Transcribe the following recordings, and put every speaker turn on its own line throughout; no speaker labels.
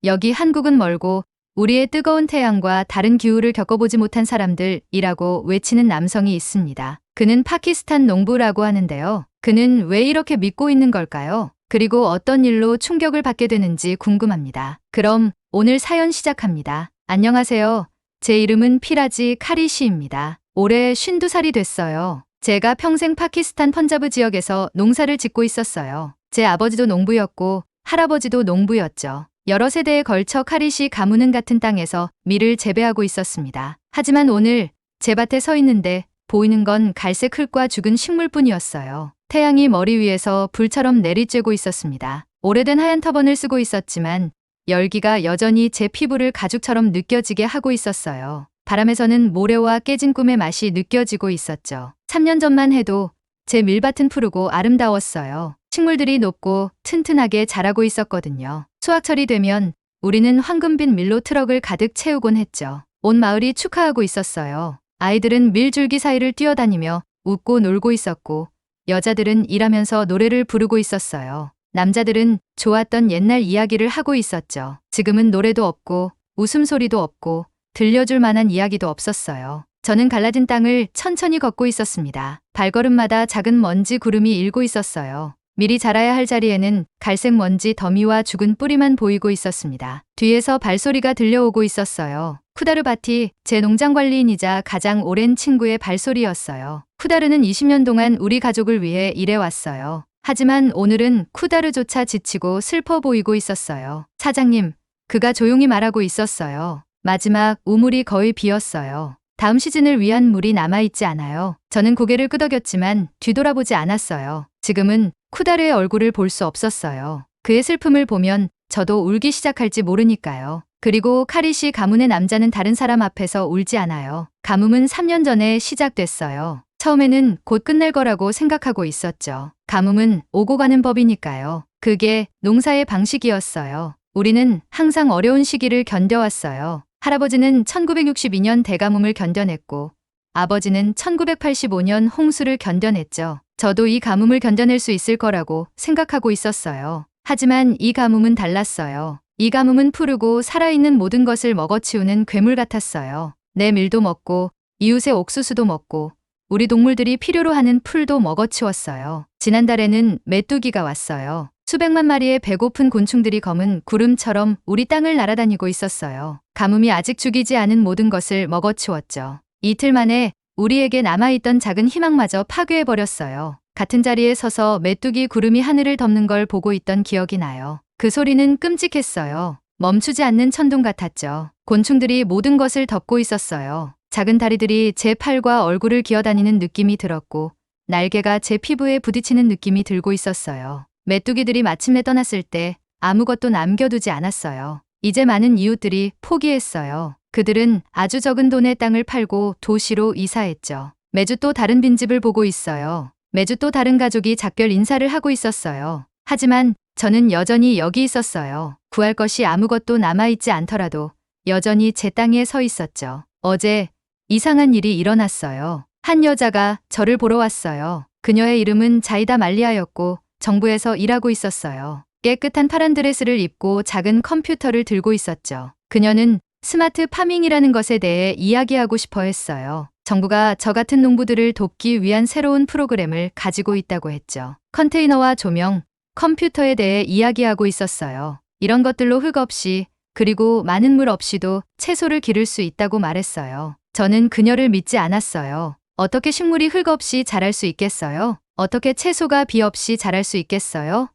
여기 한국은 멀고 우리의 뜨거운 태양과 다른 기후를 겪어보지 못한 사람들이라고 외치는 남성이 있습니다. 그는 파키스탄 농부라고 하는데요. 그는 왜 이렇게 믿고 있는 걸까요? 그리고 어떤 일로 충격을 받게 되는지 궁금합니다. 그럼 오늘 사연 시작합니다. 안녕하세요. 제 이름은 피라지 카리시입니다. 올해 52살이 됐어요. 제가 평생 파키스탄 펀자브 지역에서 농사를 짓고 있었어요. 제 아버지도 농부였고 할아버지도 농부였죠. 여러 세대에 걸쳐 카리시 가문은 같은 땅에서 밀을 재배하고 있었습니다. 하지만 오늘 제 밭에 서 있는데 보이는 건 갈색 흙과 죽은 식물뿐이었어요. 태양이 머리 위에서 불처럼 내리쬐고 있었습니다. 오래된 하얀 터번을 쓰고 있었지만 열기가 여전히 제 피부를 가죽처럼 느껴지게 하고 있었어요. 바람에서는 모래와 깨진 꿈의 맛이 느껴지고 있었죠. 3년 전만 해도 제 밀밭은 푸르고 아름다웠어요. 식물들이 높고 튼튼하게 자라고 있었거든요. 수확철이 되면 우리는 황금빛 밀로 트럭을 가득 채우곤 했죠. 온 마을이 축하하고 있었어요. 아이들은 밀줄기 사이를 뛰어다니며 웃고 놀고 있었고 여자들은 일하면서 노래를 부르고 있었어요. 남자들은 좋았던 옛날 이야기를 하고 있었죠. 지금은 노래도 없고 웃음소리도 없고 들려줄 만한 이야기도 없었어요. 저는 갈라진 땅을 천천히 걷고 있었습니다. 발걸음마다 작은 먼지 구름이 일고 있었어요. 밀이 자라야 할 자리에는 갈색 먼지 더미와 죽은 뿌리만 보이고 있었습니다. 뒤에서 발소리가 들려오고 있었어요. 쿠다르 바티, 제 농장 관리인이자 가장 오랜 친구의 발소리였어요. 쿠다르는 20년 동안 우리 가족을 위해 일해왔어요. 하지만 오늘은 쿠다르조차 지치고 슬퍼 보이고 있었어요. 사장님, 그가 조용히 말하고 있었어요. 마지막 우물이 거의 비었어요. 다음 시즌을 위한 물이 남아있지 않아요. 저는 고개를 끄덕였지만 뒤돌아보지 않았어요. 지금은 쿠다르의 얼굴을 볼 수 없었어요. 그의 슬픔을 보면 저도 울기 시작할지 모르니까요. 그리고 카리시 가문의 남자는 다른 사람 앞에서 울지 않아요. 가뭄은 3년 전에 시작됐어요. 처음에는 곧 끝날 거라고 생각하고 있었죠. 가뭄은 오고 가는 법이니까요. 그게 농사의 방식이었어요. 우리는 항상 어려운 시기를 견뎌왔어요. 할아버지는 1962년 대가뭄을 견뎌냈고 아버지는 1985년 홍수를 견뎌냈죠. 저도 이 가뭄을 견뎌낼 수 있을 거라고 생각하고 있었어요. 하지만 이 가뭄은 달랐어요. 이 가뭄은 푸르고 살아있는 모든 것을 먹어치우는 괴물 같았어요. 내 밀도 먹고 이웃의 옥수수도 먹고 우리 동물들이 필요로 하는 풀도 먹어치웠어요. 지난달에는 메뚜기가 왔어요. 수백만 마리의 배고픈 곤충들이 검은 구름처럼 우리 땅을 날아다니고 있었어요. 가뭄이 아직 죽이지 않은 모든 것을 먹어치웠죠. 이틀 만에 우리에게 남아있던 작은 희망마저 파괴해버렸어요. 같은 자리에 서서 메뚜기 구름이 하늘을 덮는 걸 보고 있던 기억이 나요. 그 소리는 끔찍했어요. 멈추지 않는 천둥 같았죠. 곤충들이 모든 것을 덮고 있었어요. 작은 다리들이 제 팔과 얼굴을 기어다니는 느낌이 들었고 날개가 제 피부에 부딪히는 느낌이 들고 있었어요. 메뚜기들이 마침내 떠났을 때 아무것도 남겨두지 않았어요. 이제 많은 이웃들이 포기했어요. 그들은 아주 적은 돈의 땅을 팔고 도시로 이사했죠. 매주 또 다른 빈집을 보고 있어요. 매주 또 다른 가족이 작별 인사를 하고 있었어요. 하지만 저는 여전히 여기 있었어요. 구할 것이 아무것도 남아있지 않더라도 여전히 제 땅에 서 있었죠. 어제 이상한 일이 일어났어요. 한 여자가 저를 보러 왔어요. 그녀의 이름은 자이다 말리아였고 정부에서 일하고 있었어요. 깨끗한 파란 드레스를 입고 작은 컴퓨터를 들고 있었죠. 그녀는 스마트 파밍이라는 것에 대해 이야기하고 싶어 했어요. 정부가 저 같은 농부들을 돕기 위한 새로운 프로그램을 가지고 있다고 했죠. 컨테이너와 조명, 컴퓨터에 대해 이야기하고 있었어요. 이런 것들로 흙 없이 그리고 많은 물 없이도 채소를 기를 수 있다고 말했어요. 저는 그녀를 믿지 않았어요. 어떻게 식물이 흙 없이 자랄 수 있겠어요? 어떻게 채소가 비 없이 자랄 수 있겠어요?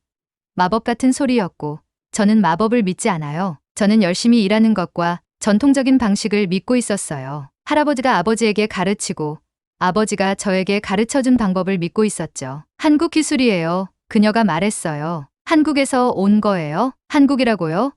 마법 같은 소리였고 저는 마법을 믿지 않아요. 저는 열심히 일하는 것과 전통적인 방식을 믿고 있었어요. 할아버지가 아버지에게 가르치고 아버지가 저에게 가르쳐준 방법을 믿고 있었죠. 한국 기술이에요. 그녀가 말했어요. 한국에서 온 거예요? 한국이라고요?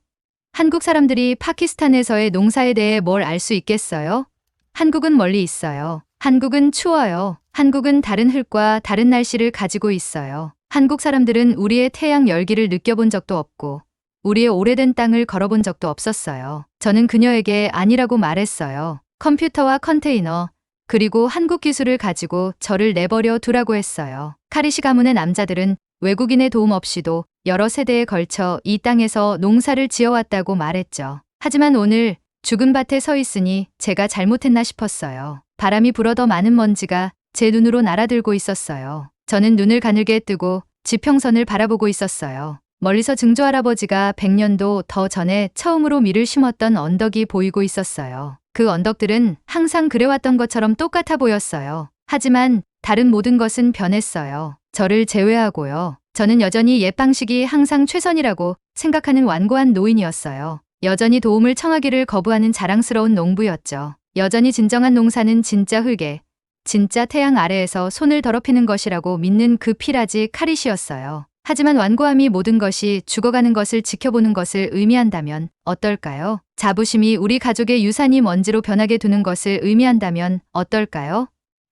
한국 사람들이 파키스탄에서의 농사에 대해 뭘 알 수 있겠어요? 한국은 멀리 있어요. 한국은 추워요. 한국은 다른 흙과 다른 날씨를 가지고 있어요. 한국 사람들은 우리의 태양 열기를 느껴본 적도 없고 우리의 오래된 땅을 걸어본 적도 없었어요. 저는 그녀에게 아니라고 말했어요. 컴퓨터와 컨테이너, 그리고 한국 기술을 가지고 저를 내버려 두라고 했어요. 카리시 가문의 남자들은 외국인의 도움 없이도 여러 세대에 걸쳐 이 땅에서 농사를 지어왔다고 말했죠. 하지만 오늘 죽은 밭에 서 있으니 제가 잘못했나 싶었어요. 바람이 불어 더 많은 먼지가 제 눈으로 날아들고 있었어요. 저는 눈을 가늘게 뜨고 지평선을 바라보고 있었어요. 멀리서 증조할아버지가 100년도 더 전에 처음으로 밀을 심었던 언덕이 보이고 있었어요. 그 언덕들은 항상 그래왔던 것처럼 똑같아 보였어요. 하지만 다른 모든 것은 변했어요. 저를 제외하고요. 저는 여전히 옛 방식이 항상 최선이라고 생각하는 완고한 노인이었어요. 여전히 도움을 청하기를 거부하는 자랑스러운 농부였죠. 여전히 진정한 농사는 진짜 흙에, 진짜 태양 아래에서 손을 더럽히는 것이라고 믿는 그 피라지 카릿이었어요. 하지만 완고함이 모든 것이 죽어가는 것을 지켜보는 것을 의미한다면 어떨까요? 자부심이 우리 가족의 유산이 먼지로 변하게 두는 것을 의미한다면 어떨까요?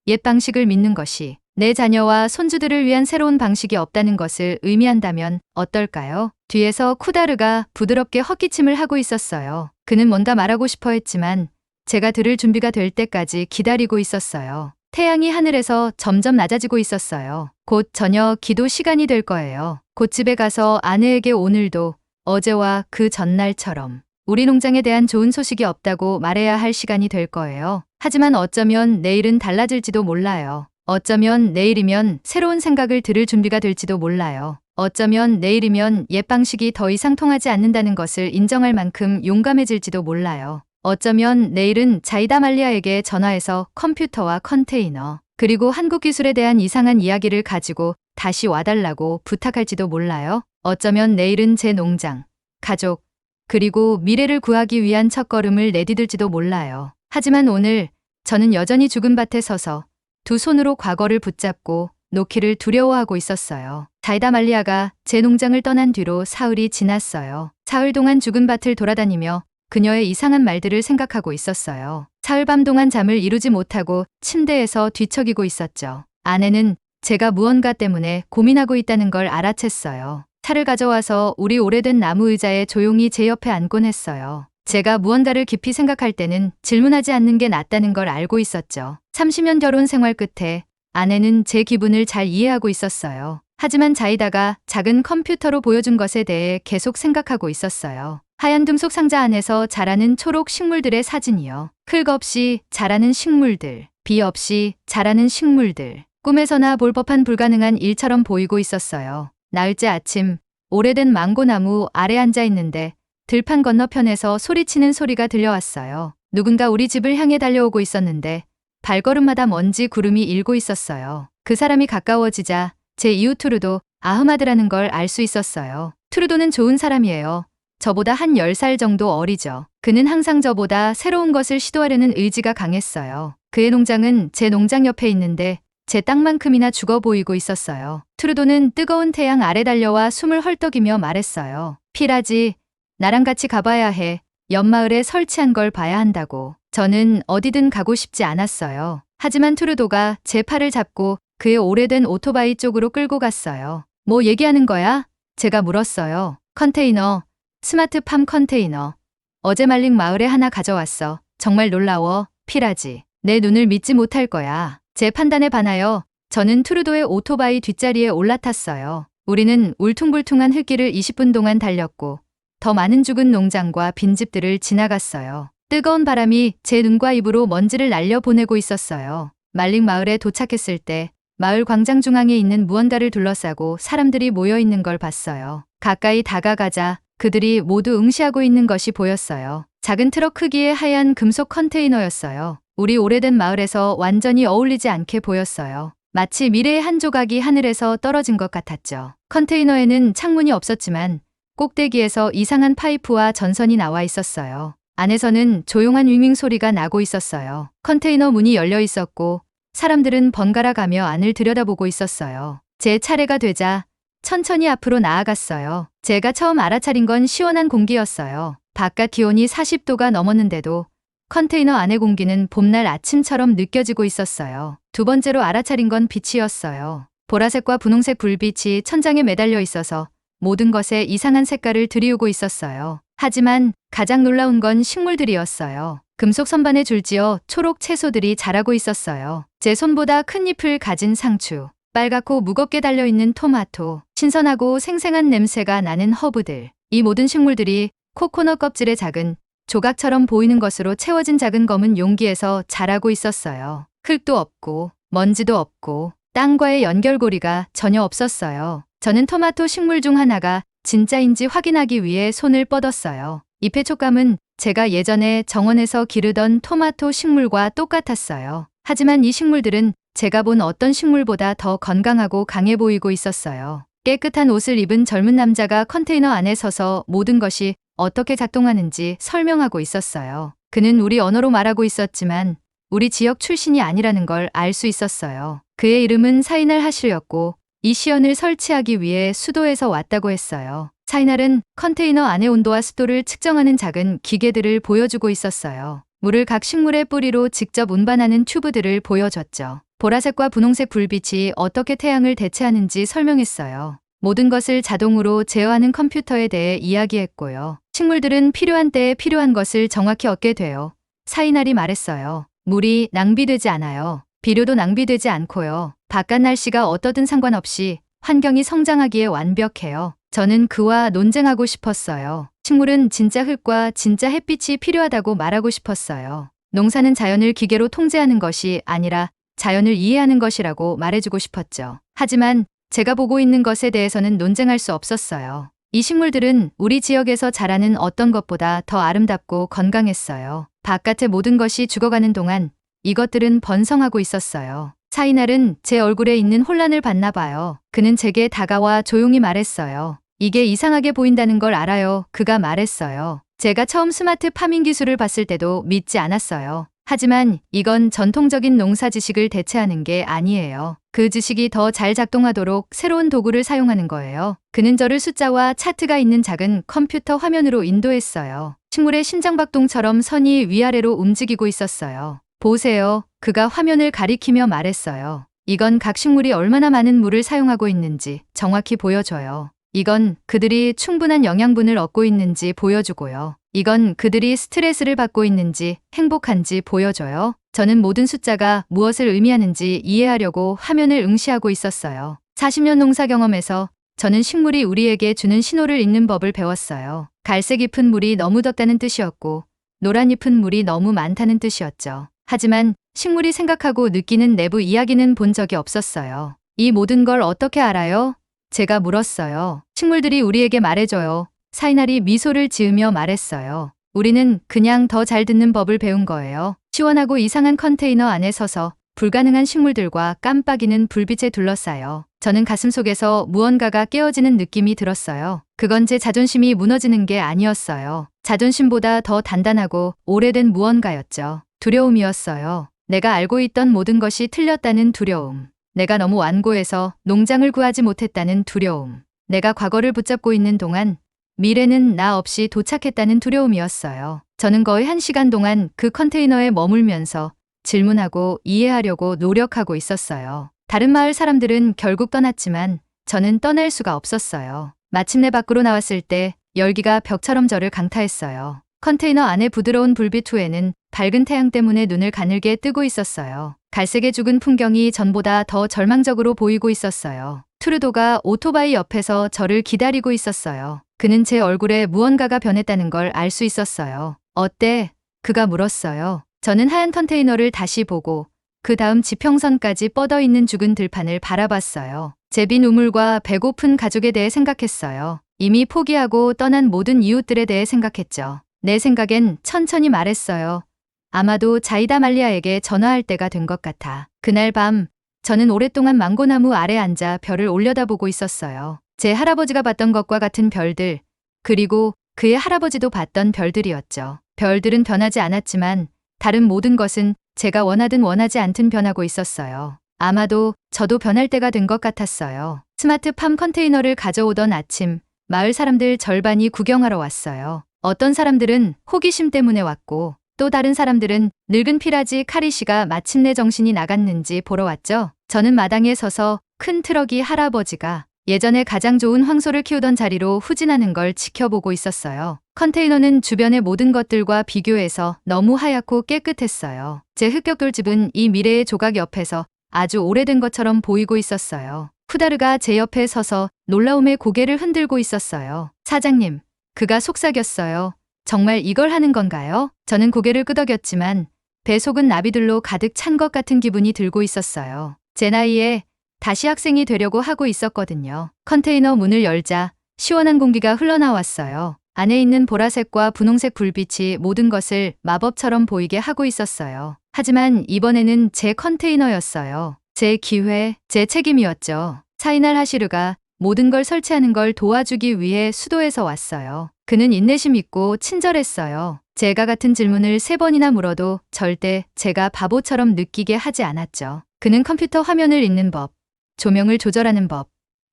옛 방식을 믿는 것이 내 자녀와 손주들을 위한 새로운 방식이 없다는 것을 의미한다면 어떨까요? 뒤에서 쿠다르가 부드럽게 헛기침을 하고 있었어요. 그는 뭔가 말하고 싶어 했지만 제가 들을 준비가 될 때까지 기다리고 있었어요. 태양이 하늘에서 점점 낮아지고 있었어요. 곧 저녁 기도 시간이 될 거예요. 곧 집에 가서 아내에게 오늘도 어제와 그 전날처럼 우리 농장에 대한 좋은 소식이 없다고 말해야 할 시간이 될 거예요. 하지만 어쩌면 내일은 달라질지도 몰라요. 어쩌면 내일이면 새로운 생각을 들을 준비가 될지도 몰라요. 어쩌면 내일이면 옛 방식이 더 이상 통하지 않는다는 것을 인정할 만큼 용감해질지도 몰라요. 어쩌면 내일은 자이다 말리아에게 전화해서 컴퓨터와 컨테이너 그리고 한국 기술에 대한 이상한 이야기를 가지고 다시 와달라고 부탁할지도 몰라요. 어쩌면 내일은 제 농장, 가족, 그리고 미래를 구하기 위한 첫걸음을 내디딜지도 몰라요. 하지만 오늘 저는 여전히 죽은 밭에 서서 두 손으로 과거를 붙잡고 놓기를 두려워하고 있었어요. 자이다 말리아가 제 농장을 떠난 뒤로 사흘이 지났어요. 사흘 동안 죽은 밭을 돌아다니며 그녀의 이상한 말들을 생각하고 있었어요. 사흘 밤 동안 잠을 이루지 못하고 침대에서 뒤척이고 있었죠. 아내는 제가 무언가 때문에 고민하고 있다는 걸 알아챘어요. 차를 가져와서 우리 오래된 나무 의자에 조용히 제 옆에 앉곤 했어요. 제가 무언가를 깊이 생각할 때는 질문하지 않는 게 낫다는 걸 알고 있었죠. 30년 결혼 생활 끝에 아내는 제 기분을 잘 이해하고 있었어요. 하지만 자이다가 작은 컴퓨터로 보여준 것에 대해 계속 생각하고 있었어요. 하얀 금속 상자 안에서 자라는 초록 식물들의 사진이요. 흙 없이 자라는 식물들, 비 없이 자라는 식물들. 꿈에서나 볼 법한 불가능한 일처럼 보이고 있었어요. 나흘째 아침, 오래된 망고나무 아래 앉아 있는데 들판 건너편에서 소리치는 소리가 들려왔어요. 누군가 우리 집을 향해 달려오고 있었는데 발걸음마다 먼지 구름이 일고 있었어요. 그 사람이 가까워지자 제 이웃 투르도 아흐마드라는 걸 알 수 있었어요. 투르도는 좋은 사람이에요. 저보다 한 10살 정도 어리죠. 그는 항상 저보다 새로운 것을 시도하려는 의지가 강했어요. 그의 농장은 제 농장 옆에 있는데 제 땅만큼이나 죽어 보이고 있었어요. 투르도는 뜨거운 태양 아래 달려와 숨을 헐떡이며 말했어요. 피라지, 나랑 같이 가봐야 해. 옆마을에 설치한 걸 봐야 한다고. 저는 어디든 가고 싶지 않았어요. 하지만 투르도가 제 팔을 잡고 그의 오래된 오토바이 쪽으로 끌고 갔어요. 뭐 얘기하는 거야? 제가 물었어요. 컨테이너, 스마트팜 컨테이너. 어제 말링 마을에 하나 가져왔어. 정말 놀라워, 피라지. 내 눈을 믿지 못할 거야. 제 판단에 반하여 저는 투르도의 오토바이 뒷자리에 올라탔어요. 우리는 울퉁불퉁한 흙길을 20분 동안 달렸고 더 많은 죽은 농장과 빈집들을 지나갔어요. 뜨거운 바람이 제 눈과 입으로 먼지를 날려보내고 있었어요. 말링 마을에 도착했을 때 마을 광장 중앙에 있는 무언가를 둘러싸고 사람들이 모여 있는 걸 봤어요. 가까이 다가가자 그들이 모두 응시하고 있는 것이 보였어요. 작은 트럭 크기의 하얀 금속 컨테이너였어요. 우리 오래된 마을에서 완전히 어울리지 않게 보였어요. 마치 미래의 한 조각이 하늘에서 떨어진 것 같았죠. 컨테이너에는 창문이 없었지만 꼭대기에서 이상한 파이프와 전선이 나와 있었어요. 안에서는 조용한 윙윙 소리가 나고 있었어요. 컨테이너 문이 열려 있었고 사람들은 번갈아 가며 안을 들여다보고 있었어요. 제 차례가 되자 천천히 앞으로 나아갔어요. 제가 처음 알아차린 건 시원한 공기였어요. 바깥 기온이 40도가 넘었는데도 컨테이너 안의 공기는 봄날 아침처럼 느껴지고 있었어요. 두 번째로 알아차린 건 빛이었어요. 보라색과 분홍색 불빛이 천장에 매달려 있어서 모든 것에 이상한 색깔을 들이우고 있었어요. 하지만 가장 놀라운 건 식물들이었어요. 금속 선반에 줄지어 초록 채소들이 자라고 있었어요. 제 손보다 큰 잎을 가진 상추, 빨갛고 무겁게 달려있는 토마토, 신선하고 생생한 냄새가 나는 허브들. 이 모든 식물들이 코코넛 껍질의 작은 조각처럼 보이는 것으로 채워진 작은 검은 용기에서 자라고 있었어요. 흙도 없고 먼지도 없고 땅과의 연결고리가 전혀 없었어요. 저는 토마토 식물 중 하나가 진짜인지 확인하기 위해 손을 뻗었어요. 잎의 촉감은 제가 예전에 정원에서 기르던 토마토 식물과 똑같았어요. 하지만 이 식물들은 제가 본 어떤 식물보다 더 건강하고 강해 보이고 있었어요. 깨끗한 옷을 입은 젊은 남자가 컨테이너 안에 서서 모든 것이 어떻게 작동하는지 설명하고 있었어요. 그는 우리 언어로 말하고 있었지만 우리 지역 출신이 아니라는 걸 알 수 있었어요. 그의 이름은 사이날 하실이었고 이 시연을 설치하기 위해 수도에서 왔다고 했어요. 사이날은 컨테이너 안의 온도와 습도를 측정하는 작은 기계들을 보여주고 있었어요. 물을 각 식물의 뿌리로 직접 운반하는 튜브들을 보여줬죠. 보라색과 분홍색 불빛이 어떻게 태양을 대체하는지 설명했어요. 모든 것을 자동으로 제어하는 컴퓨터에 대해 이야기했고요. 식물들은 필요한 때에 필요한 것을 정확히 얻게 돼요. 사이날이 말했어요. 물이 낭비되지 않아요. 비료도 낭비되지 않고요. 바깥 날씨가 어떠든 상관없이 환경이 성장하기에 완벽해요. 저는 그와 논쟁하고 싶었어요. 식물은 진짜 흙과 진짜 햇빛이 필요하다고 말하고 싶었어요. 농사는 자연을 기계로 통제하는 것이 아니라 자연을 이해하는 것이라고 말해주고 싶었죠. 하지만 제가 보고 있는 것에 대해서는 논쟁할 수 없었어요. 이 식물들은 우리 지역에서 자라는 어떤 것보다 더 아름답고 건강했어요. 바깥의 모든 것이 죽어가는 동안 이것들은 번성하고 있었어요. 사이날은 제 얼굴에 있는 혼란을 봤나 봐요. 그는 제게 다가와 조용히 말했어요. 이게 이상하게 보인다는 걸 알아요. 그가 말했어요. 제가 처음 스마트 파밍 기술을 봤을 때도 믿지 않았어요. 하지만 이건 전통적인 농사 지식을 대체하는 게 아니에요. 그 지식이 더 잘 작동하도록 새로운 도구를 사용하는 거예요. 그는 저를 숫자와 차트가 있는 작은 컴퓨터 화면으로 인도했어요. 식물의 심장박동처럼 선이 위아래로 움직이고 있었어요. 보세요. 그가 화면을 가리키며 말했어요. 이건 각 식물이 얼마나 많은 물을 사용하고 있는지 정확히 보여줘요. 이건 그들이 충분한 영양분을 얻고 있는지 보여주고요. 이건 그들이 스트레스를 받고 있는지 행복한지 보여줘요. 저는 모든 숫자가 무엇을 의미하는지 이해하려고 화면을 응시하고 있었어요. 40년 농사 경험에서 저는 식물이 우리에게 주는 신호를 읽는 법을 배웠어요. 갈색 잎은 물이 너무 덥다는 뜻이었고 노란 잎은 물이 너무 많다는 뜻이었죠. 하지만 식물이 생각하고 느끼는 내부 이야기는 본 적이 없었어요. 이 모든 걸 어떻게 알아요? 제가 물었어요. 식물들이 우리에게 말해줘요. 사이날이 미소를 지으며 말했어요. 우리는 그냥 더 잘 듣는 법을 배운 거예요. 시원하고 이상한 컨테이너 안에 서서 불가능한 식물들과 깜빡이는 불빛에 둘러싸여 저는 가슴속에서 무언가가 깨어지는 느낌이 들었어요. 그건 제 자존심이 무너지는 게 아니었어요. 자존심보다 더 단단하고 오래된 무언가였죠. 두려움이었어요. 내가 알고 있던 모든 것이 틀렸다는 두려움. 내가 너무 완고해서 농장을 구하지 못했다는 두려움. 내가 과거를 붙잡고 있는 동안 미래는 나 없이 도착했다는 두려움이었어요. 저는 거의 1시간 동안 그 컨테이너에 머물면서 질문하고 이해하려고 노력하고 있었어요. 다른 마을 사람들은 결국 떠났지만 저는 떠날 수가 없었어요. 마침내 밖으로 나왔을 때 열기가 벽처럼 저를 강타했어요. 컨테이너 안의 부드러운 불빛 후에는 밝은 태양 때문에 눈을 가늘게 뜨고 있었어요. 갈색의 죽은 풍경이 전보다 더 절망적으로 보이고 있었어요. 트루도가 오토바이 옆에서 저를 기다리고 있었어요. 그는 제 얼굴에 무언가가 변했다는 걸 알 수 있었어요. 어때? 그가 물었어요. 저는 하얀 컨테이너를 다시 보고 그 다음 지평선까지 뻗어있는 죽은 들판을 바라봤어요. 제 빈 우물과 배고픈 가족에 대해 생각했어요. 이미 포기하고 떠난 모든 이웃들에 대해 생각했죠. 내 생각엔 천천히 말했어요. 아마도 자이다 말리아에게 전화할 때가 된 것 같아. 그날 밤 저는 오랫동안 망고나무 아래 앉아 별을 올려다보고 있었어요. 제 할아버지가 봤던 것과 같은 별들, 그리고 그의 할아버지도 봤던 별들이었죠. 별들은 변하지 않았지만 다른 모든 것은 제가 원하든 원하지 않든 변하고 있었어요. 아마도 저도 변할 때가 된 것 같았어요. 스마트팜 컨테이너를 가져오던 아침, 마을 사람들 절반이 구경하러 왔어요. 어떤 사람들은 호기심 때문에 왔고 또 다른 사람들은 늙은 피라지 카리시가 마침내 정신이 나갔는지 보러 왔죠. 저는 마당에 서서 큰 트럭이 할아버지가 예전에 가장 좋은 황소를 키우던 자리로 후진하는 걸 지켜보고 있었어요. 컨테이너는 주변의 모든 것들과 비교해서 너무 하얗고 깨끗했어요. 제 흑격돌집은 이 미래의 조각 옆에서 아주 오래된 것처럼 보이고 있었어요. 쿠다르가 제 옆에 서서 놀라움에 고개를 흔들고 있었어요. 사장님, 그가 속삭였어요. 정말 이걸 하는 건가요? 저는 고개를 끄덕였지만 배 속은 나비들로 가득 찬 것 같은 기분이 들고 있었어요. 제 나이에 다시 학생이 되려고 하고 있었거든요. 컨테이너 문을 열자 시원한 공기가 흘러나왔어요. 안에 있는 보라색과 분홍색 불빛이 모든 것을 마법처럼 보이게 하고 있었어요. 하지만 이번에는 제 컨테이너였어요. 제 기회, 제 책임이었죠. 사이날 하시르가 모든 걸 설치하는 걸 도와주기 위해 수도에서 왔어요. 그는 인내심 있고 친절했어요. 제가 같은 질문을 3번이나 물어도 절대 제가 바보처럼 느끼게 하지 않았죠. 그는 컴퓨터 화면을 읽는 법, 조명을 조절하는 법,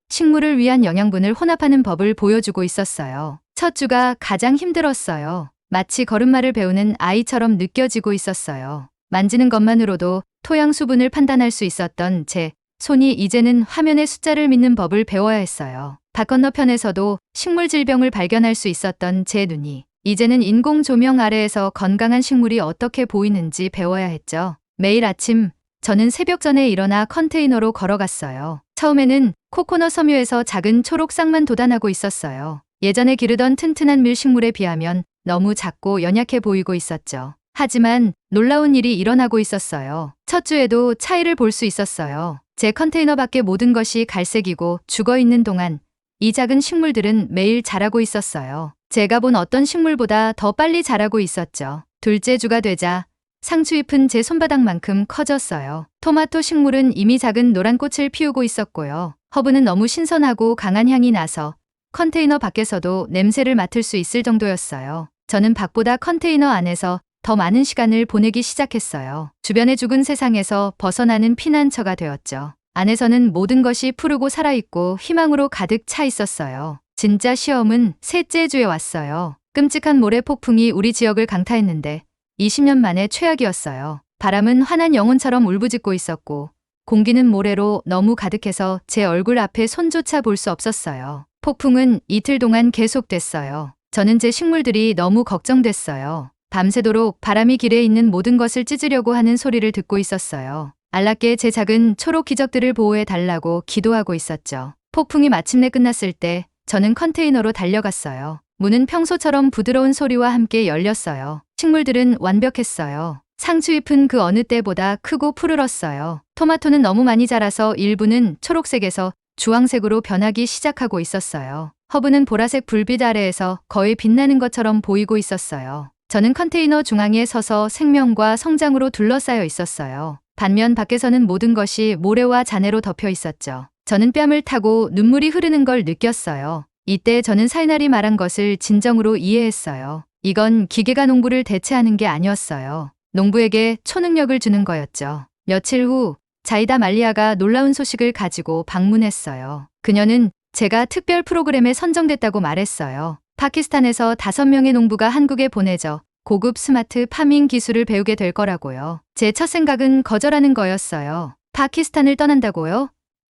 식물을 위한 영양분을 혼합하는 법을 보여주고 있었어요. 첫 주가 가장 힘들었어요. 마치 걸음마를 배우는 아이처럼 느껴지고 있었어요. 만지는 것만으로도 토양 수분을 판단할 수 있었던 제 손이 이제는 화면의 숫자를 믿는 법을 배워야 했어요. 밭 건너편에서도 식물 질병을 발견할 수 있었던 제 눈이 이제는 인공 조명 아래에서 건강한 식물이 어떻게 보이는지 배워야 했죠. 매일 아침 저는 새벽 전에 일어나 컨테이너로 걸어갔어요. 처음에는 코코넛 섬유에서 작은 초록 싹만 돋아나고 있었어요. 예전에 기르던 튼튼한 밀식물에 비하면 너무 작고 연약해 보이고 있었죠. 하지만 놀라운 일이 일어나고 있었어요. 첫 주에도 차이를 볼 수 있었어요. 제 컨테이너 밖의 모든 것이 갈색이고 죽어있는 동안 이 작은 식물들은 매일 자라고 있었어요. 제가 본 어떤 식물보다 더 빨리 자라고 있었죠. 둘째 주가 되자 상추잎은 제 손바닥만큼 커졌어요. 토마토 식물은 이미 작은 노란 꽃을 피우고 있었고요. 허브는 너무 신선하고 강한 향이 나서 컨테이너 밖에서도 냄새를 맡을 수 있을 정도였어요. 저는 밖보다 컨테이너 안에서 더 많은 시간을 보내기 시작했어요. 주변의 죽은 세상에서 벗어나는 피난처가 되었죠. 안에서는 모든 것이 푸르고 살아있고 희망으로 가득 차 있었어요. 진짜 시험은 셋째 주에 왔어요. 끔찍한 모래 폭풍이 우리 지역을 강타했는데 20년 만에 최악이었어요. 바람은 환한 영혼처럼 울부짖고 있었고 공기는 모래로 너무 가득해서 제 얼굴 앞에 손조차 볼 수 없었어요. 폭풍은 이틀 동안 계속됐어요. 저는 제 식물들이 너무 걱정됐어요. 밤새도록 바람이 길에 있는 모든 것을 찢으려고 하는 소리를 듣고 있었어요. 안락게 제 작은 초록 기적들을 보호해 달라고 기도하고 있었죠. 폭풍이 마침내 끝났을 때 저는 컨테이너로 달려갔어요. 문은 평소처럼 부드러운 소리와 함께 열렸어요. 식물들은 완벽했어요. 상추잎은 그 어느 때보다 크고 푸르렀어요. 토마토는 너무 많이 자라서 일부는 초록색에서 주황색으로 변하기 시작하고 있었어요. 허브는 보라색 불빛 아래에서 거의 빛나는 것처럼 보이고 있었어요. 저는 컨테이너 중앙에 서서 생명과 성장으로 둘러싸여 있었어요. 반면 밖에서는 모든 것이 모래와 잔해로 덮여 있었죠. 저는 뺨을 타고 눈물이 흐르는 걸 느꼈어요. 이때 저는 사이날이 말한 것을 진정으로 이해했어요. 이건 기계가 농부를 대체하는 게 아니었어요. 농부에게 초능력을 주는 거였죠. 며칠 후 자이다 말리아가 놀라운 소식을 가지고 방문했어요. 그녀는 제가 특별 프로그램에 선정됐다고 말했어요. 파키스탄에서 5명의 농부가 한국에 보내져 고급 스마트 파밍 기술을 배우게 될 거라고요. 제 첫 생각은 거절하는 거였어요. 파키스탄을 떠난다고요?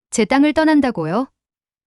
제 땅을 떠난다고요?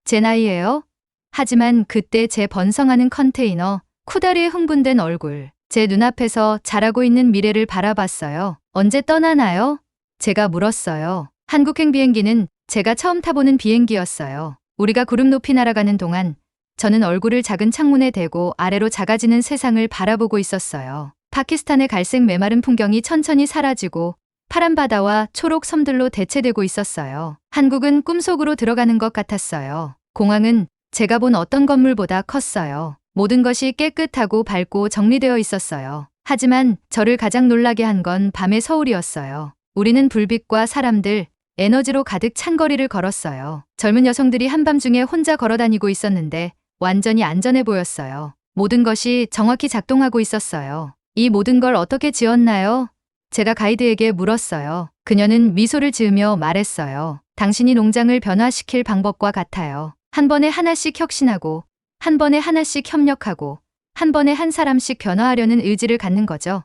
제 나이에요? 하지만 그때 제 번성하는 컨테이너, 쿠다리의 흥분된 얼굴, 제 눈앞에서 자라고 있는 미래를 바라봤어요. 언제 떠나나요? 제가 물었어요. 한국행 비행기는 제가 처음 타보는 비행기였어요. 우리가 구름 높이 날아가는 동안 저는 얼굴을 작은 창문에 대고 아래로 작아지는 세상을 바라보고 있었어요. 파키스탄의 갈색 메마른 풍경이 천천히 사라지고 파란 바다와 초록 섬들로 대체되고 있었어요. 한국은 꿈속으로 들어가는 것 같았어요. 공항은 제가 본 어떤 건물보다 컸어요. 모든 것이 깨끗하고 밝고 정리되어 있었어요. 하지만 저를 가장 놀라게 한 건 밤의 서울이었어요. 우리는 불빛과 사람들, 에너지로 가득 찬 거리를 걸었어요. 젊은 여성들이 한밤중에 혼자 걸어다니고 있었는데 완전히 안전해 보였어요. 모든 것이 정확히 작동하고 있었어요. 이 모든 걸 어떻게 지었나요? 제가 가이드에게 물었어요. 그녀는 미소를 지으며 말했어요. 당신이 농장을 변화시킬 방법과 같아요. 한 번에 하나씩 혁신하고, 한 번에 하나씩 협력하고, 한 번에 한 사람씩 변화하려는 의지를 갖는 거죠.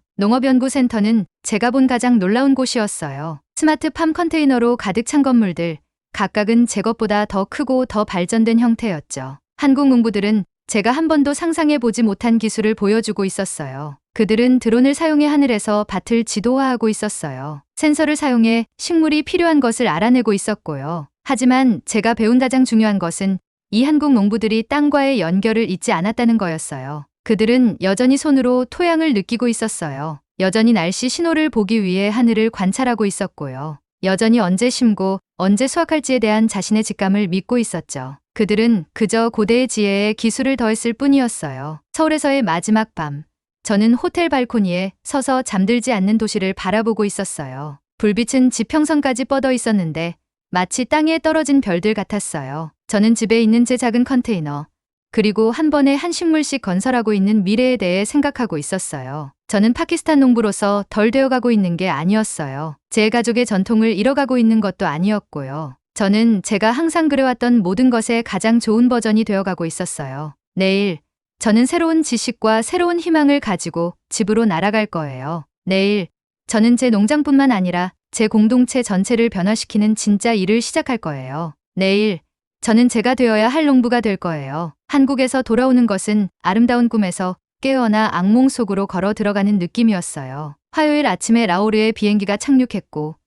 농업연구센터는 제가 본 가장 놀라운 곳이었어요. 스마트팜 컨테이너로 가득 찬 건물들, 각각은 제 것보다 더 크고 더 발전된 형태였죠. 한국 농부들은 제가 한 번도 상상해 보지 못한 기술을 보여주고 있었어요. 그들은 드론을 사용해 하늘에서 밭을 지도화하고 있었어요. 센서를 사용해 식물이 필요한 것을 알아내고 있었고요. 하지만 제가 배운 가장 중요한 것은 이 한국 농부들이 땅과의 연결을 잊지 않았다는 거였어요. 그들은 여전히 손으로 토양을 느끼고 있었어요. 여전히 날씨 신호를 보기 위해 하늘을 관찰하고 있었고요. 여전히 언제 심고 언제 수확할지에 대한 자신의 직감을 믿고 있었죠. 그들은 그저 고대의 지혜에 기술을 더했을 뿐이었어요. 서울에서의 마지막 밤, 저는 호텔 발코니에 서서 잠들지 않는 도시를 바라보고 있었어요. 불빛은 지평선까지 뻗어 있었는데 마치 땅에 떨어진 별들 같았어요. 저는 집에 있는 제 작은 컨테이너, 그리고 한 번에 한 식물씩 건설하고 있는 미래에 대해 생각하고 있었어요. 저는 파키스탄 농부로서 덜 되어가고 있는 게 아니었어요. 제 가족의 전통을 잃어가고 있는 것도 아니었고요. 저는 제가 항상 그려왔던 모든 것의 가장 좋은 버전이 되어가고 있었어요. 내일, 저는 새로운 지식과 새로운 희망을 가지고 집으로 날아갈 거예요. 내일, 저는 제 농장뿐만 아니라 제 공동체 전체를 변화시키는 진짜 일을 시작할 거예요. 내일, 저는 제가 되어야 할 농부가 될 거예요. 한국에서 돌아오는 것은 아름다운 꿈에서 깨어나 악몽 속으로 걸어 들어가는 느낌이었어요. 화요일 아침에 라오르에 비행기가 착륙했고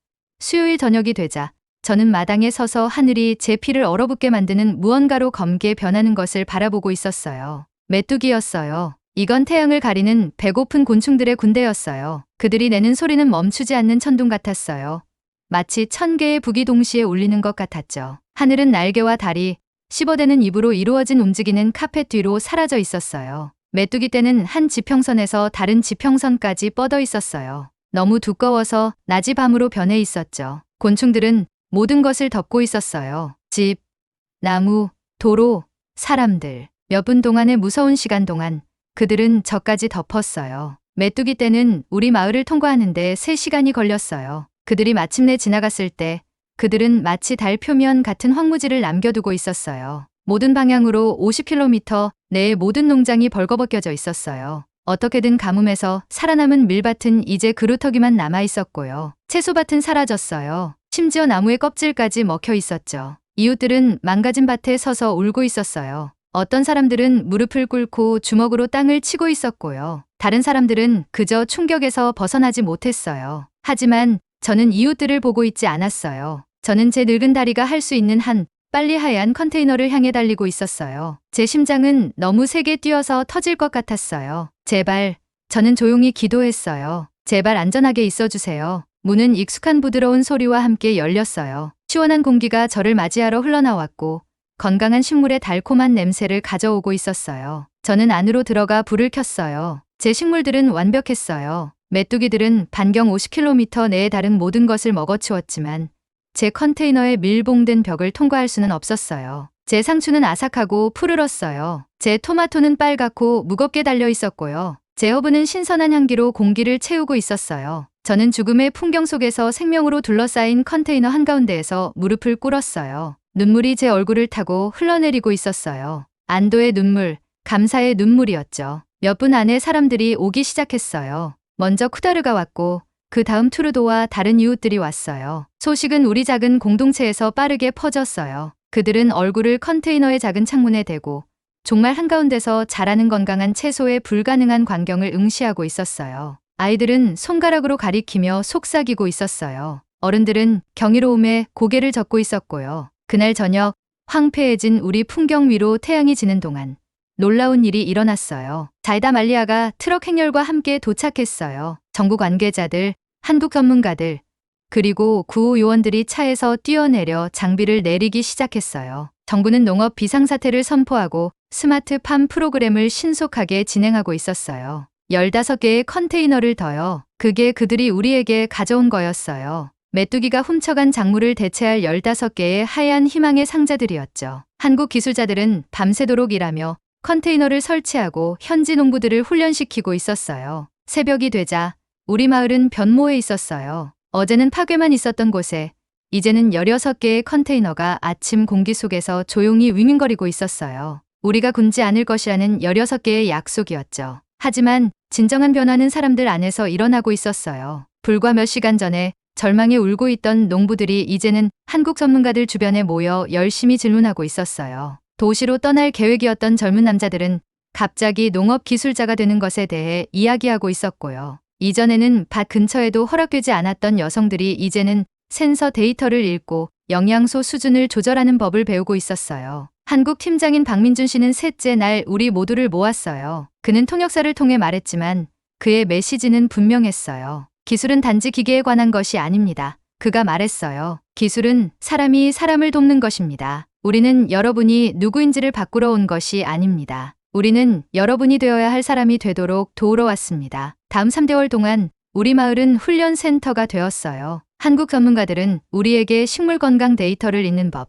수요일 저녁이 되자 저는 마당에 서서 하늘이 제 피를 얼어붙게 만드는 무언가로 검게 변하는 것을 바라보고 있었어요. 메뚜기였어요. 이건 태양을 가리는 배고픈 곤충들의 군대였어요. 그들이 내는 소리는 멈추지 않는 천둥 같았어요. 마치 1000개의 북이 동시에 울리는 것 같았죠. 하늘은 날개와 다리, 씹어대는 입으로 이루어진 움직이는 카펫 뒤로 사라져 있었어요. 메뚜기 떼는 한 지평선에서 다른 지평선까지 뻗어 있었어요. 너무 두꺼워서 낮이 밤으로 변해 있었죠. 곤충들은 모든 것을 덮고 있었어요. 집, 나무, 도로, 사람들. 몇 분 동안의 무서운 시간 동안 그들은 저까지 덮었어요. 메뚜기 떼는 우리 마을을 통과하는데 3시간이 걸렸어요. 그들이 마침내 지나갔을 때 그들은 마치 달 표면 같은 황무지를 남겨두고 있었어요. 모든 방향으로 50km 내의 모든 농장이 벌거벗겨져 있었어요. 어떻게든 가뭄에서 살아남은 밀밭은 이제 그루터기만 남아 있었고요. 채소밭은 사라졌어요. 심지어 나무의 껍질까지 먹혀 있었죠. 이웃들은 망가진 밭에 서서 울고 있었어요. 어떤 사람들은 무릎을 꿇고 주먹으로 땅을 치고 있었고요. 다른 사람들은 그저 충격에서 벗어나지 못했어요. 하지만 저는 이웃들을 보고 있지 않았어요. 저는 제 늙은 다리가 할 수 있는 한 빨리 하얀 컨테이너를 향해 달리고 있었어요. 제 심장은 너무 세게 뛰어서 터질 것 같았어요. 제발, 저는 조용히 기도했어요. 제발 안전하게 있어주세요. 문은 익숙한 부드러운 소리와 함께 열렸어요. 시원한 공기가 저를 맞이하러 흘러나왔고 건강한 식물의 달콤한 냄새를 가져오고 있었어요. 저는 안으로 들어가 불을 켰어요. 제 식물들은 완벽했어요. 메뚜기들은 반경 50km 내에 다른 모든 것을 먹어치웠지만 제 컨테이너의 밀봉된 벽을 통과할 수는 없었어요. 제 상추는 아삭하고 푸르렀어요. 제 토마토는 빨갛고 무겁게 달려 있었고요. 제 허브는 신선한 향기로 공기를 채우고 있었어요. 저는 죽음의 풍경 속에서 생명으로 둘러싸인 컨테이너 한가운데에서 무릎을 꿇었어요. 눈물이 제 얼굴을 타고 흘러내리고 있었어요. 안도의 눈물, 감사의 눈물이었죠. 몇 분 안에 사람들이 오기 시작했어요. 먼저 쿠다르가 왔고 그 다음 투르도와 다른 이웃들이 왔어요. 소식은 우리 작은 공동체에서 빠르게 퍼졌어요. 그들은 얼굴을 컨테이너의 작은 창문에 대고 정말 한가운데서 자라는 건강한 채소의 불가능한 광경을 응시하고 있었어요. 아이들은 손가락으로 가리키며 속삭이고 있었어요. 어른들은 경이로움에 고개를 젓고 있었고요. 그날 저녁 황폐해진 우리 풍경 위로 태양이 지는 동안 놀라운 일이 일어났어요. 자이다 말리아가 트럭 행렬과 함께 도착했어요. 정부 관계자들, 한국 전문가들, 그리고 구호 요원들이 차에서 뛰어내려 장비를 내리기 시작했어요. 정부는 농업 비상사태를 선포하고 스마트팜 프로그램을 신속하게 진행하고 있었어요. 15개의 컨테이너를 더요. 그게 그들이 우리에게 가져온 거였어요. 메뚜기가 훔쳐간 작물을 대체할 15개의 하얀 희망의 상자들이었죠. 한국 기술자들은 밤새도록 일하며 컨테이너를 설치하고 현지 농부들을 훈련시키고 있었어요. 새벽이 되자 우리 마을은 변모해 있었어요. 어제는 파괴만 있었던 곳에 이제는 16개의 컨테이너가 아침 공기 속에서 조용히 윙윙거리고 있었어요. 우리가 굶지 않을 것이라는 16개의 약속이었죠. 하지만 진정한 변화는 사람들 안에서 일어나고 있었어요. 불과 몇 시간 전에 절망에 울고 있던 농부들이 이제는 한국 전문가들 주변에 모여 열심히 질문하고 있었어요. 도시로 떠날 계획이었던 젊은 남자들은 갑자기 농업 기술자가 되는 것에 대해 이야기하고 있었고요. 이전에는 밭 근처에도 허락되지 않았던 여성들이 이제는 센서 데이터를 읽고 영양소 수준을 조절하는 법을 배우고 있었어요. 한국 팀장인 박민준 씨는 셋째 날 우리 모두를 모았어요. 그는 통역사를 통해 말했지만 그의 메시지는 분명했어요. 기술은 단지 기계에 관한 것이 아닙니다. 그가 말했어요. 기술은 사람이 사람을 돕는 것입니다. 우리는 여러분이 누구인지를 바꾸러 온 것이 아닙니다. 우리는 여러분이 되어야 할 사람이 되도록 도우러 왔습니다. 다음 3개월 동안 우리 마을은 훈련 센터가 되었어요. 한국 전문가들은 우리에게 식물 건강 데이터를 읽는 법,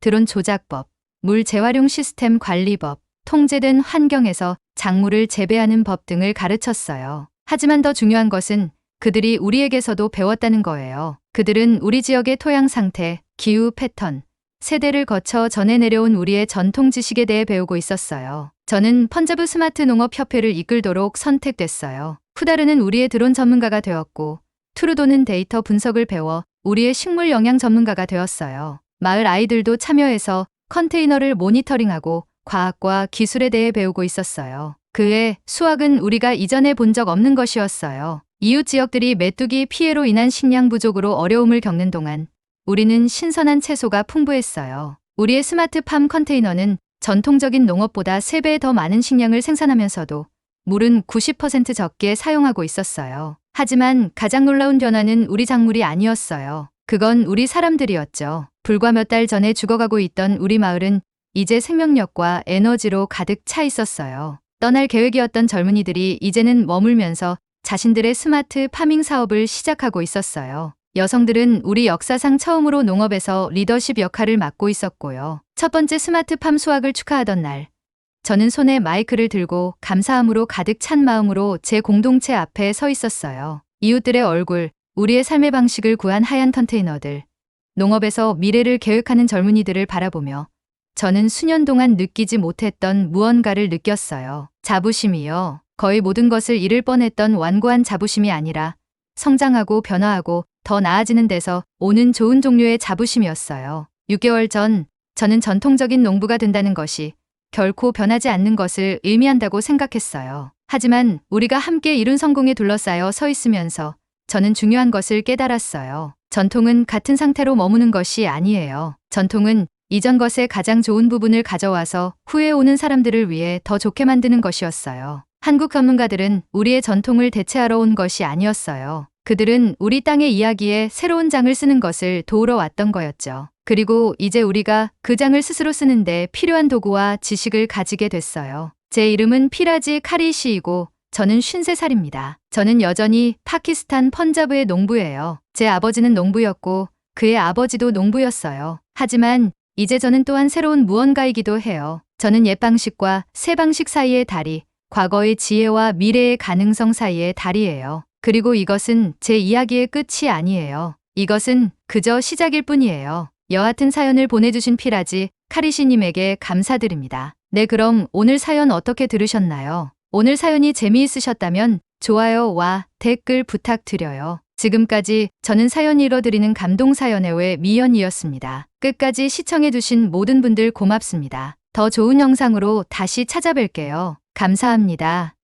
드론 조작법, 물 재활용 시스템 관리법, 통제된 환경에서 작물을 재배하는 법 등을 가르쳤어요. 하지만 더 중요한 것은 그들이 우리에게서도 배웠다는 거예요. 그들은 우리 지역의 토양 상태, 기후 패턴, 세대를 거쳐 전해 내려온 우리의 전통 지식에 대해 배우고 있었어요. 저는 펀자브 스마트 농업 협회를 이끌도록 선택됐어요. 푸다르는 우리의 드론 전문가가 되었고 투르도는 데이터 분석을 배워 우리의 식물 영양 전문가가 되었어요. 마을 아이들도 참여해서 컨테이너를 모니터링하고 과학과 기술에 대해 배우고 있었어요. 그의 수확은 우리가 이전에 본 적 없는 것이었어요. 이웃 지역들이 메뚜기 피해로 인한 식량 부족으로 어려움을 겪는 동안 우리는 신선한 채소가 풍부했어요. 우리의 스마트팜 컨테이너는 전통적인 농업보다 3배 더 많은 식량을 생산하면서도 물은 90% 적게 사용하고 있었어요. 하지만 가장 놀라운 변화는 우리 작물이 아니었어요. 그건 우리 사람들이었죠. 불과 몇 달 전에 죽어가고 있던 우리 마을은 이제 생명력과 에너지로 가득 차 있었어요. 떠날 계획이었던 젊은이들이 이제는 머물면서 자신들의 스마트 파밍 사업을 시작하고 있었어요. 여성들은 우리 역사상 처음으로 농업에서 리더십 역할을 맡고 있었고요. 첫 번째 스마트팜 수확을 축하하던 날, 저는 손에 마이크를 들고 감사함으로 가득 찬 마음으로 제 공동체 앞에 서 있었어요. 이웃들의 얼굴, 우리의 삶의 방식을 구한 하얀 컨테이너들, 농업에서 미래를 계획하는 젊은이들을 바라보며 저는 수년 동안 느끼지 못했던 무언가를 느꼈어요. 자부심이요. 거의 모든 것을 잃을 뻔했던 완고한 자부심이 아니라 성장하고 변화하고 더 나아지는 데서 오는 좋은 종류의 자부심이었어요. 6개월 전 저는 전통적인 농부가 된다는 것이 결코 변하지 않는 것을 의미한다고 생각했어요. 하지만 우리가 함께 이룬 성공에 둘러싸여 서 있으면서 저는 중요한 것을 깨달았어요. 전통은 같은 상태로 머무는 것이 아니에요. 전통은 이전 것의 가장 좋은 부분을 가져와서 후에 오는 사람들을 위해 더 좋게 만드는 것이었어요. 한국 전문가들은 우리의 전통을 대체하러 온 것이 아니었어요. 그들은 우리 땅의 이야기에 새로운 장을 쓰는 것을 도우러 왔던 거였죠. 그리고 이제 우리가 그 장을 스스로 쓰는데 필요한 도구와 지식을 가지게 됐어요. 제 이름은 피라지 카리시이고 저는 53살입니다. 저는 여전히 파키스탄 펀자브의 농부예요. 제 아버지는 농부였고 그의 아버지도 농부였어요. 하지만 이제 저는 또한 새로운 무언가이기도 해요. 저는 옛 방식과 새 방식 사이의 다리, 과거의 지혜와 미래의 가능성 사이의 다리예요. 그리고 이것은 제 이야기의 끝이 아니에요. 이것은 그저 시작일 뿐이에요. 여하튼 사연을 보내주신 피라지 카리시님에게 감사드립니다. 네, 그럼 오늘 사연 어떻게 들으셨나요? 오늘 사연이 재미있으셨다면 좋아요와 댓글 부탁드려요. 지금까지 저는 사연 읽어드리는 감동사연의 외 미연이었습니다. 끝까지 시청해주신 모든 분들 고맙습니다. 더 좋은 영상으로 다시 찾아뵐게요. 감사합니다.